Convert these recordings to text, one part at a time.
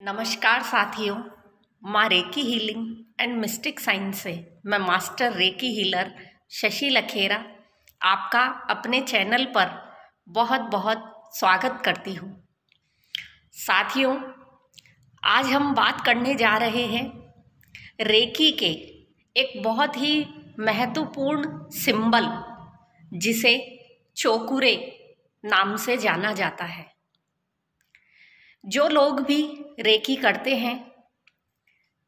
नमस्कार साथियों, माँ reiki healing and mystic science से मैं master reiki healer Shashi Lakhera आपका अपने चैनल पर बहुत बहुत स्वागत करती हूँ। साथियों, आज हम बात करने जा रहे हैं रेकी के एक बहुत ही महत्वपूर्ण सिंबल जिसे चोकुरे नाम से जाना जाता है। जो लोग भी रेकी करते हैं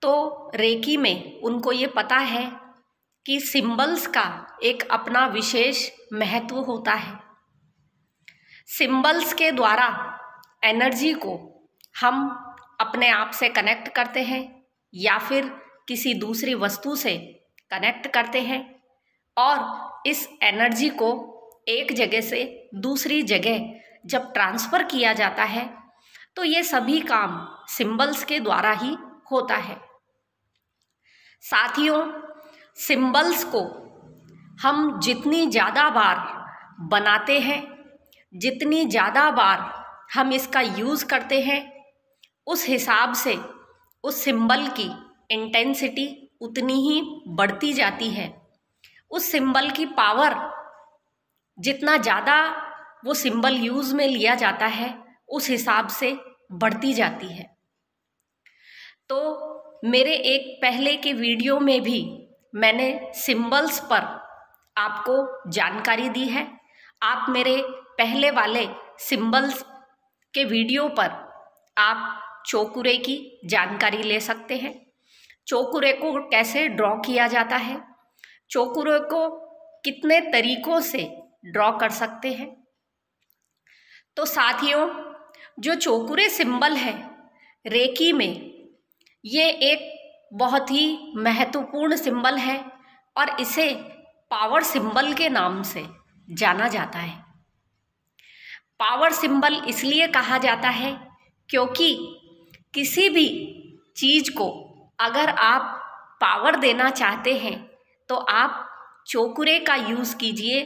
तो रेकी में उनको ये पता है कि सिंबल्स का एक अपना विशेष महत्व होता है। सिंबल्स के द्वारा एनर्जी को हम अपने आप से कनेक्ट करते हैं या फिर किसी दूसरी वस्तु से कनेक्ट करते हैं और इस एनर्जी को एक जगह से दूसरी जगह जब ट्रांसफ़र किया जाता है तो ये सभी काम सिंबल्स के द्वारा ही होता है। साथियों, सिंबल्स को हम जितनी ज़्यादा बार बनाते हैं, जितनी ज़्यादा बार हम इसका यूज़ करते हैं, उस हिसाब से उस सिंबल की इंटेंसिटी उतनी ही बढ़ती जाती है। उस सिंबल की पावर, जितना ज़्यादा वो सिंबल यूज़ में लिया जाता है, उस हिसाब से बढ़ती जाती है। तो मेरे एक पहले के वीडियो में भी मैंने सिंबल्स पर आपको जानकारी दी है। आप मेरे पहले वाले सिंबल्स के वीडियो पर आप चोकुरे की जानकारी ले सकते हैं। चोकुरे को कैसे ड्रॉ किया जाता है, चोकुरे को कितने तरीकों से ड्रॉ कर सकते हैं। तो साथियों, जो चोकुरे सिंबल है रेकी में, ये एक बहुत ही महत्वपूर्ण सिंबल है और इसे पावर सिंबल के नाम से जाना जाता है। पावर सिंबल इसलिए कहा जाता है क्योंकि किसी भी चीज़ को अगर आप पावर देना चाहते हैं तो आप चोकुरे का यूज़ कीजिए।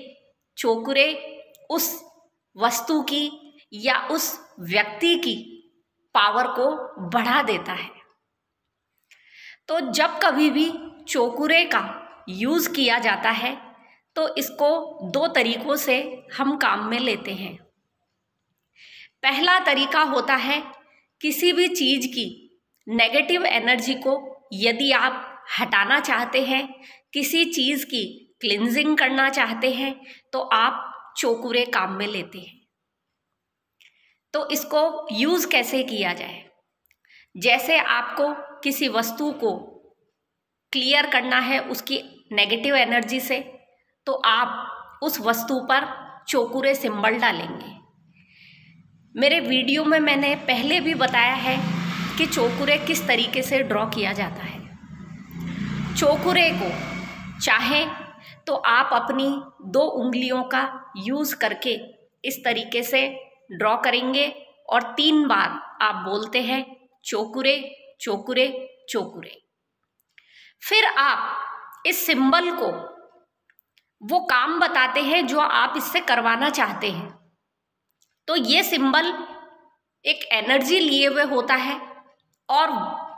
चोकुरे उस वस्तु की या उस व्यक्ति की पावर को बढ़ा देता है। तो जब कभी भी चोकुरे का यूज़ किया जाता है तो इसको दो तरीकों से हम काम में लेते हैं। पहला तरीका होता है, किसी भी चीज़ की नेगेटिव एनर्जी को यदि आप हटाना चाहते हैं, किसी चीज़ की क्लिनजिंग करना चाहते हैं, तो आप चोकुरे काम में लेते हैं। तो इसको यूज़ कैसे किया जाए? जैसे आपको किसी वस्तु को क्लियर करना है उसकी नेगेटिव एनर्जी से, तो आप उस वस्तु पर चोकुरे सिंबल डालेंगे। मेरे वीडियो में मैंने पहले भी बताया है कि चोकुरे किस तरीके से ड्रॉ किया जाता है। चोकुरे को चाहें तो आप अपनी 2 उंगलियों का यूज़ करके इस तरीके से ड्रॉ करेंगे और 3 बार आप बोलते हैं चोकुरे चोकुरे चोकुरे। फिर आप इस सिंबल को वो काम बताते हैं जो आप इससे करवाना चाहते हैं। तो ये सिंबल एक एनर्जी लिए हुए होता है और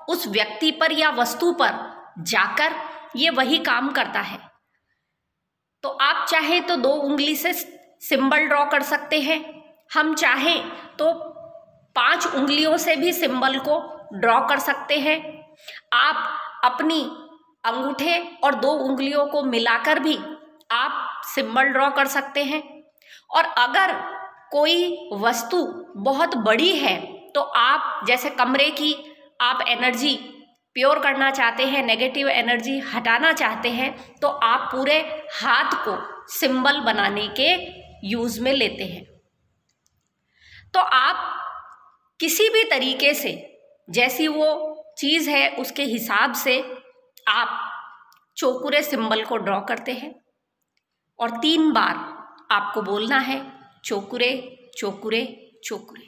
उस व्यक्ति पर या वस्तु पर जाकर ये वही काम करता है। तो आप चाहें तो 2 उंगली से सिंबल ड्रॉ कर सकते हैं। हम चाहें तो 5 उंगलियों से भी सिंबल को ड्रॉ कर सकते हैं। आप अपनी अंगूठे और 2 उंगलियों को मिलाकर भी आप सिंबल ड्रॉ कर सकते हैं। और अगर कोई वस्तु बहुत बड़ी है तो आप, जैसे कमरे की आप एनर्जी प्योर करना चाहते हैं, नेगेटिव एनर्जी हटाना चाहते हैं, तो आप पूरे हाथ को सिंबल बनाने के यूज़ में लेते हैं। तो आप किसी भी तरीके से, जैसी वो चीज़ है उसके हिसाब से आप चोकुरे सिंबल को ड्रॉ करते हैं और 3 बार आपको बोलना है चोकुरे चोकुरे चोकुरे।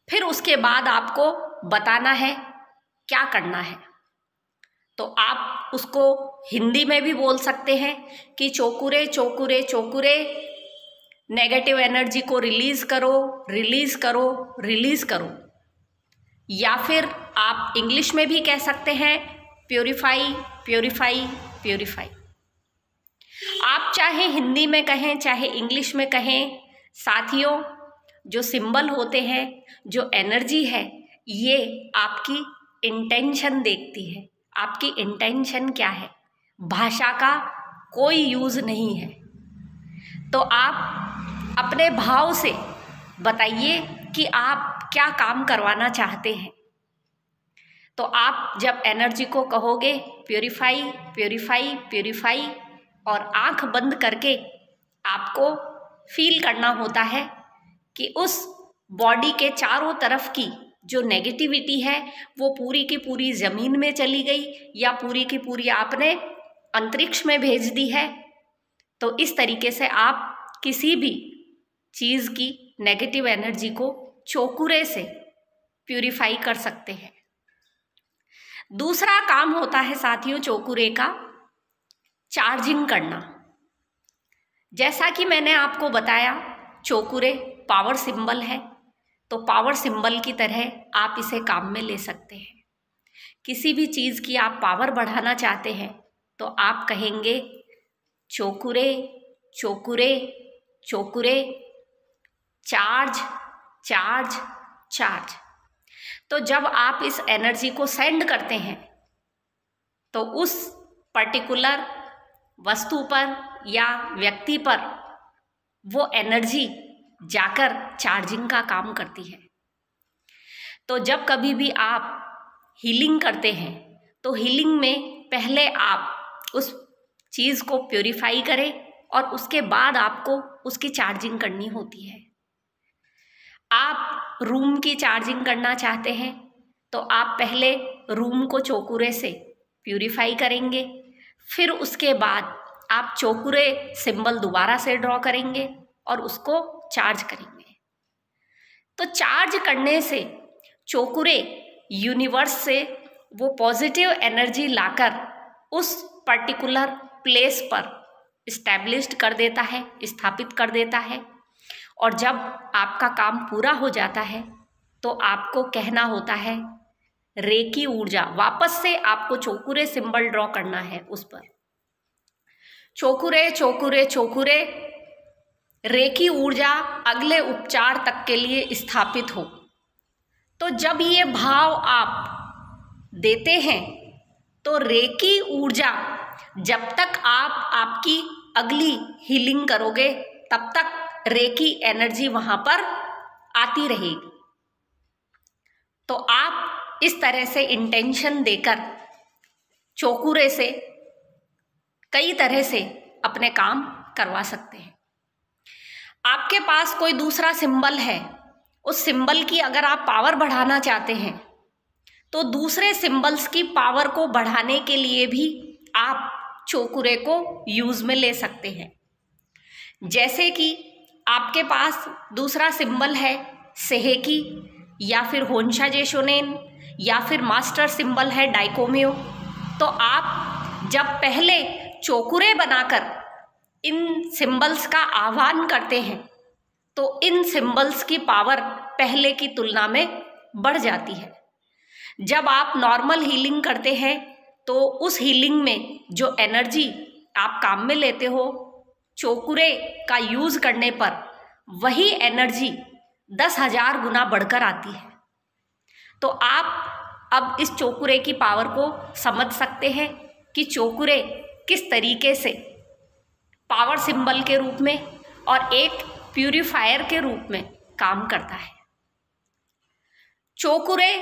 फिर उसके बाद आपको बताना है क्या करना है। तो आप उसको हिंदी में भी बोल सकते हैं कि चोकुरे चोकुरे चोकुरे, नेगेटिव एनर्जी को रिलीज़ करो रिलीज़ करो रिलीज़ करो। या फिर आप इंग्लिश में भी कह सकते हैं प्योरीफाई, प्योरीफाई, प्योरीफाई। आप चाहे हिंदी में कहें चाहे इंग्लिश में कहें, साथियों जो सिंबल होते हैं, जो एनर्जी है, ये आपकी इंटेंशन देखती है। आपकी इंटेंशन क्या है? भाषा का कोई यूज़ नहीं है। तो आप अपने भाव से बताइए कि आप क्या काम करवाना चाहते हैं। तो आप जब एनर्जी को कहोगे प्योरीफाई, प्योरीफाई, प्योरीफाई, और आंख बंद करके आपको फील करना होता है कि उस बॉडी के चारों तरफ की जो नेगेटिविटी है वो पूरी की पूरी ज़मीन में चली गई या पूरी की पूरी आपने अंतरिक्ष में भेज दी है। तो इस तरीके से आप किसी भी चीज़ की नेगेटिव एनर्जी को चोकुरे से प्यूरिफाई कर सकते हैं। दूसरा काम होता है साथियों चोकुरे का चार्जिंग करना। जैसा कि मैंने आपको बताया चोकुरे पावर सिंबल है, तो पावर सिंबल की तरह आप इसे काम में ले सकते हैं। किसी भी चीज़ की आप पावर बढ़ाना चाहते हैं तो आप कहेंगे चोकुरे, चोकुरे, चोकुरे, चार्ज, चार्ज, चार्ज। तो जब आप इस एनर्जी को सेंड करते हैं तो उस पर्टिकुलर वस्तु पर या व्यक्ति पर वो एनर्जी जाकर चार्जिंग का काम करती है। तो जब कभी भी आप हीलिंग करते हैं तो हीलिंग में पहले आप उस चीज़ को प्यूरिफाई करें और उसके बाद आपको उसकी चार्जिंग करनी होती है। आप रूम की चार्जिंग करना चाहते हैं तो आप पहले रूम को चोकुरे से प्यूरिफाई करेंगे, फिर उसके बाद आप चोकुरे सिंबल दोबारा से ड्रॉ करेंगे और उसको चार्ज करेंगे। तो चार्ज करने से चोकुरे यूनिवर्स से वो पॉजिटिव एनर्जी लाकर उस पर्टिकुलर प्लेस पर इस्टेब्लिश्ड कर देता है, स्थापित कर देता है। और जब आपका काम पूरा हो जाता है तो आपको कहना होता है रेकी ऊर्जा, वापस से आपको चोकुरे सिंबल ड्रॉ करना है उस पर। चोकुरे, चोकुरे, चोकुरे, रेकी ऊर्जा अगले उपचार तक के लिए स्थापित हो। तो जब ये भाव आप देते हैं तो रेकी ऊर्जा जब तक आप आपकी अगली हीलिंग करोगे तब तक रेकी एनर्जी वहां पर आती रहेगी। तो आप इस तरह से इंटेंशन देकर चोकुरे से कई तरह से अपने काम करवा सकते हैं। आपके पास कोई दूसरा सिंबल है, उस सिंबल की अगर आप पावर बढ़ाना चाहते हैं तो दूसरे सिंबल्स की पावर को बढ़ाने के लिए भी आप चोकुरे को यूज में ले सकते हैं। जैसे कि आपके पास दूसरा सिंबल है सेहेकी या फिर होन्शा जेशोनेन या फिर मास्टर सिंबल है डाइकोमियो। तो आप जब पहले चोकुरे बनाकर इन सिंबल्स का आह्वान करते हैं तो इन सिंबल्स की पावर पहले की तुलना में बढ़ जाती है। जब आप नॉर्मल हीलिंग करते हैं तो उस हीलिंग में जो एनर्जी आप काम में लेते हो चोकुरे का यूज़ करने पर वही एनर्जी 10,000 गुना बढ़कर आती है। तो आप अब इस चोकुरे की पावर को समझ सकते हैं कि चोकुरे किस तरीके से पावर सिंबल के रूप में और एक प्यूरिफायर के रूप में काम करता है। चोकुरे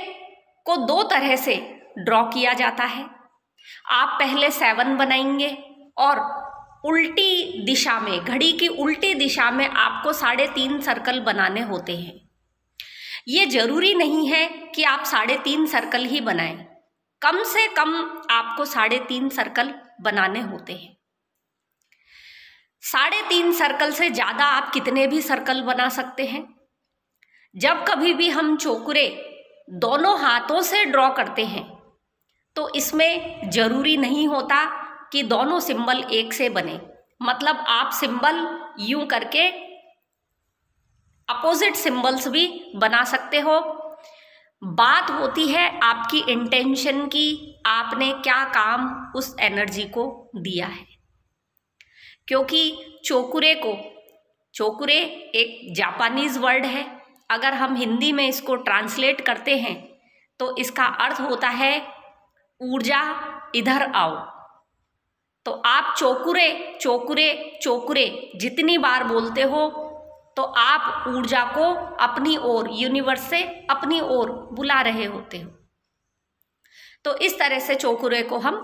को दो तरह से ड्रॉ किया जाता है। आप पहले 7 बनाएंगे और उल्टी दिशा में, घड़ी की उल्टी दिशा में आपको 3.5 सर्कल बनाने होते हैं। ये जरूरी नहीं है कि आप 3.5 सर्कल ही बनाएं, कम से कम आपको 3.5 सर्कल बनाने होते हैं। 3.5 सर्कल से ज़्यादा आप कितने भी सर्कल बना सकते हैं। जब कभी भी हम चोकुरे दोनों हाथों से ड्रॉ करते हैं तो इसमें जरूरी नहीं होता कि दोनों सिंबल एक से बने। मतलब आप सिंबल यूं करके अपोजिट सिंबल्स भी बना सकते हो। बात होती है आपकी इंटेंशन की, आपने क्या काम उस एनर्जी को दिया है। क्योंकि चोकुरे एक जापानीज वर्ड है, अगर हम हिंदी में इसको ट्रांसलेट करते हैं तो इसका अर्थ होता है ऊर्जा इधर आओ। तो आप चोकुरे चोकुरे चोकुरे जितनी बार बोलते हो तो आप ऊर्जा को अपनी ओर, यूनिवर्स से अपनी ओर बुला रहे होते हो। तो इस तरह से चोकुरे को हम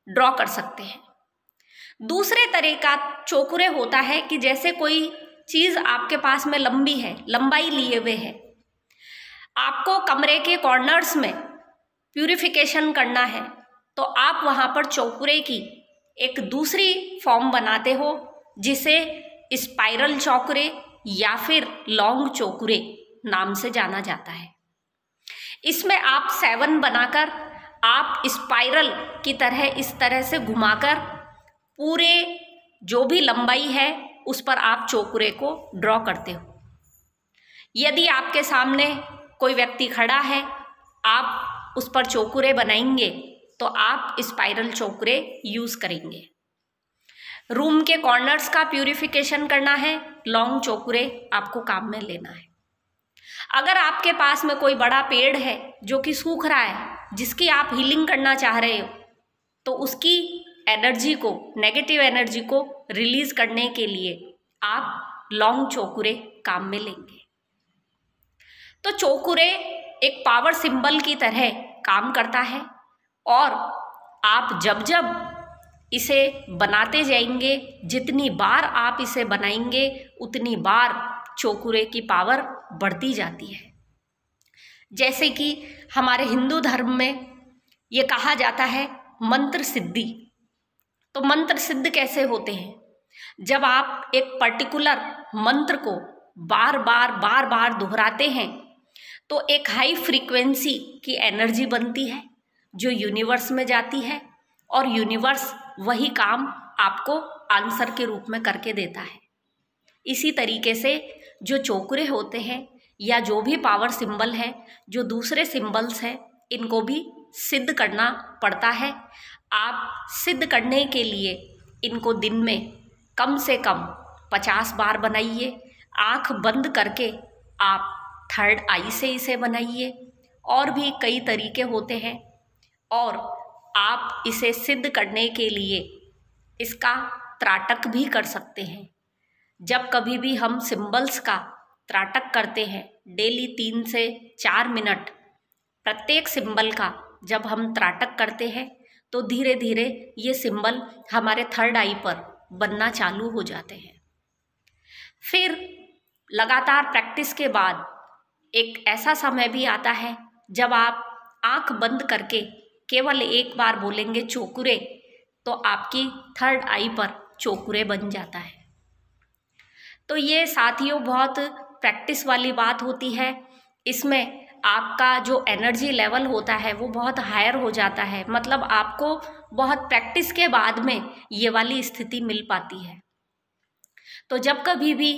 ड्रॉ कर सकते हैं। दूसरे तरह का चोकुरे होता है कि जैसे कोई चीज आपके पास में लंबी है, लंबाई लिए हुए है, आपको कमरे के कॉर्नर्स में प्यूरिफिकेशन करना है, तो आप वहां पर चोकुरे की एक दूसरी फॉर्म बनाते हो जिसे स्पाइरल चोकुरे या फिर लॉन्ग चोकुरे नाम से जाना जाता है। इसमें आप 7 बनाकर आप स्पाइरल की तरह इस तरह से घुमाकर पूरे जो भी लंबाई है उस पर आप चोकुरे को ड्रॉ करते हो। यदि आपके सामने कोई व्यक्ति खड़ा है, आप उस पर चोकुरे बनाएंगे तो आप स्पाइरल चोकुरे यूज करेंगे। रूम के कॉर्नर्स का प्यूरिफिकेशन करना है, लॉन्ग चोकुरे आपको काम में लेना है। अगर आपके पास में कोई बड़ा पेड़ है जो कि सूख रहा है, जिसकी आप हीलिंग करना चाह रहे हो, तो उसकी एनर्जी को, नेगेटिव एनर्जी को रिलीज करने के लिए आप लॉन्ग चोकुरे काम में लेंगे। तो चोकुरे एक पावर सिंबल की तरह काम करता है और आप जब जब इसे बनाते जाएंगे, जितनी बार आप इसे बनाएंगे उतनी बार चोकुरे की पावर बढ़ती जाती है। जैसे कि हमारे हिंदू धर्म में ये कहा जाता है मंत्र सिद्धि। तो मंत्र सिद्ध कैसे होते हैं? जब आप एक पर्टिकुलर मंत्र को बार बार दोहराते हैं तो एक हाई फ्रीक्वेंसी की एनर्जी बनती है जो यूनिवर्स में जाती है और यूनिवर्स वही काम आपको आंसर के रूप में करके देता है। इसी तरीके से जो चोकुरे होते हैं या जो भी पावर सिंबल है, जो दूसरे सिंबल्स हैं, इनको भी सिद्ध करना पड़ता है। आप सिद्ध करने के लिए इनको दिन में कम से कम 50 बार बनाइए। आँख बंद करके आप थर्ड आई से इसे बनाइए। और भी कई तरीके होते हैं और आप इसे सिद्ध करने के लिए इसका त्राटक भी कर सकते हैं। जब कभी भी हम सिंबल्स का त्राटक करते हैं, डेली 3 से 4 मिनट प्रत्येक सिंबल का जब हम त्राटक करते हैं तो धीरे धीरे ये सिंबल हमारे थर्ड आई पर बनना चालू हो जाते हैं। फिर लगातार प्रैक्टिस के बाद एक ऐसा समय भी आता है जब आप आंख बंद करके केवल एक बार बोलेंगे चोकुरे, तो आपकी थर्ड आई पर चोकुरे बन जाता है। तो ये साथियों बहुत प्रैक्टिस वाली बात होती है। इसमें आपका जो एनर्जी लेवल होता है वो बहुत हायर हो जाता है। मतलब आपको बहुत प्रैक्टिस के बाद में ये वाली स्थिति मिल पाती है। तो जब कभी भी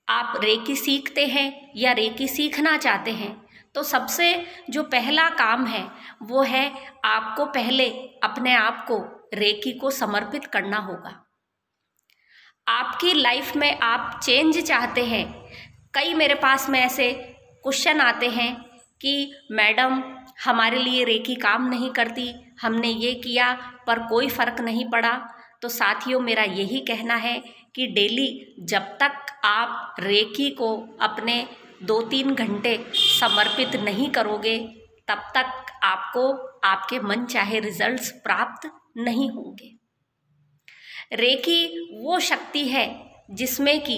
आप रेकी सीखते हैं या रेकी सीखना चाहते हैं तो सबसे जो पहला काम है वो है आपको पहले अपने आप को रेकी को समर्पित करना होगा। आपकी लाइफ में आप चेंज चाहते हैं। कई मेरे पास में ऐसे क्वेश्चन आते हैं कि मैडम हमारे लिए रेकी काम नहीं करती, हमने ये किया पर कोई फ़र्क नहीं पड़ा। तो साथियों मेरा यही कहना है कि डेली जब तक आप रेकी को अपने 2-3 घंटे समर्पित नहीं करोगे तब तक आपको आपके मन चाहे रिजल्ट्स प्राप्त नहीं होंगे। रेकी वो शक्ति है जिसमें कि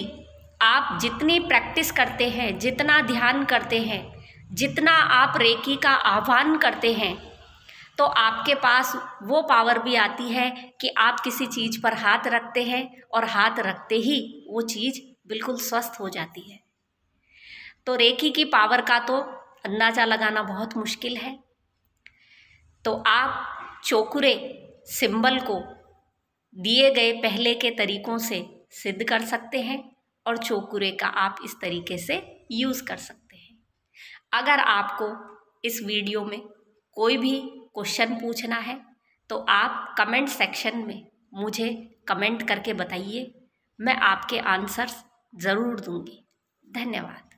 आप जितनी प्रैक्टिस करते हैं, जितना ध्यान करते हैं, जितना आप रेकी का आह्वान करते हैं, तो आपके पास वो पावर भी आती है कि आप किसी चीज़ पर हाथ रखते हैं और हाथ रखते ही वो चीज़ बिल्कुल स्वस्थ हो जाती है। तो रेकी की पावर का तो अंदाज़ा लगाना बहुत मुश्किल है। तो आप चोकुरे सिंबल को दिए गए पहले के तरीकों से सिद्ध कर सकते हैं और चोकुरे का आप इस तरीके से यूज़ कर सकते हैं। अगर आपको इस वीडियो में कोई भी क्वेश्चन पूछना है तो आप कमेंट सेक्शन में मुझे कमेंट करके बताइए, मैं आपके आंसर्स ज़रूर दूंगी। धन्यवाद।